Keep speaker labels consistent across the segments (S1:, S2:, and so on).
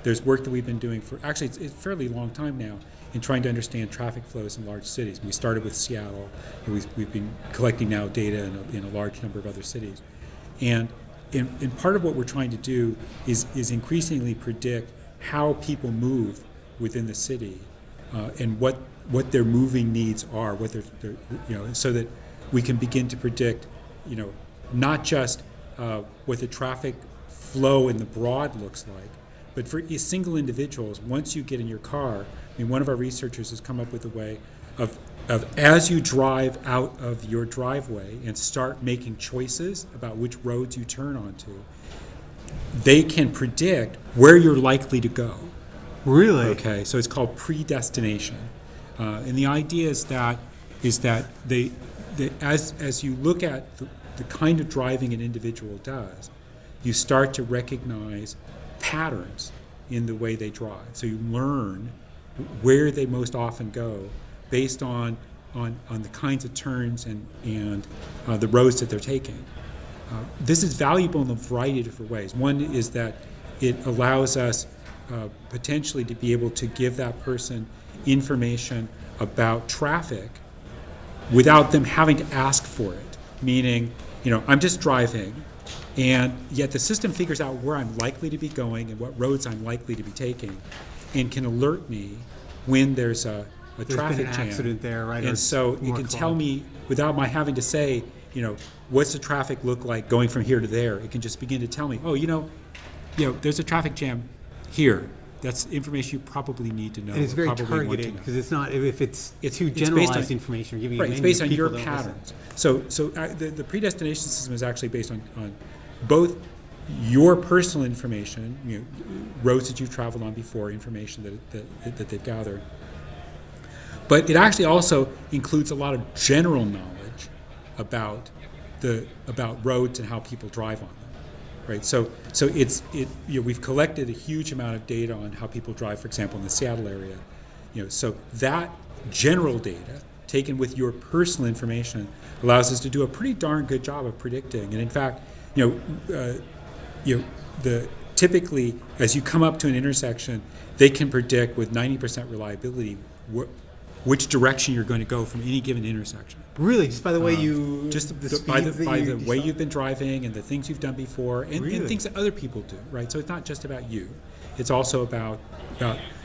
S1: there's work that we've been doing for, actually it's a fairly long time now, in trying to understand traffic flows in large cities. We started with Seattle, and we've been collecting now data in a large number of other cities. And part of what we're trying to do is increasingly predict how people move within the city, and what their moving needs are, what their so that we can begin to predict, not just what the traffic flow in the broad looks like, but for single individuals. Once you get in your car, one of our researchers has come up with a way of as you drive out of your driveway and start making choices about which roads you turn onto, they can predict where you're likely to go.
S2: Really?
S1: Okay, so it's called predestination, and the idea is that they as you look at the kind of driving an individual does, you start to recognize patterns in the way they drive. So you learn where they most often go based on the kinds of turns and the roads that they're taking. This is valuable in a variety of different ways. One is that it allows us potentially to be able to give that person information about traffic without them having to ask for it. Meaning, I'm just driving, and yet the system figures out where I'm likely to be going and what roads I'm likely to be taking, and can alert me when there's a traffic
S2: been an
S1: jam.
S2: Accident there, right?
S1: And so it can tell me without my having to say, what's the traffic look like going from here to there. It can just begin to tell me, there's a traffic jam here. That's information you probably need to know.
S2: And it's very targeted, because it's not, if it's too generalized information, or giving you
S1: it's based on your patterns. So the predestination system is actually based on both your personal information, roads that you've traveled on before, information that they've gathered, but it actually also includes a lot of general knowledge about roads and how people drive on them. Right, so we've collected a huge amount of data on how people drive, for example, in the Seattle area. So that general data, taken with your personal information, allows us to do a pretty darn good job of predicting. And in fact, typically as you come up to an intersection, they can predict with 90% reliability which direction you're going to go from any given intersection.
S2: Really, just by the way you,
S1: by the way you've been driving and the things you've done before, and things that other people do, right? So it's not just about you; it's also about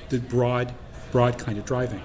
S1: the broad kind of driving.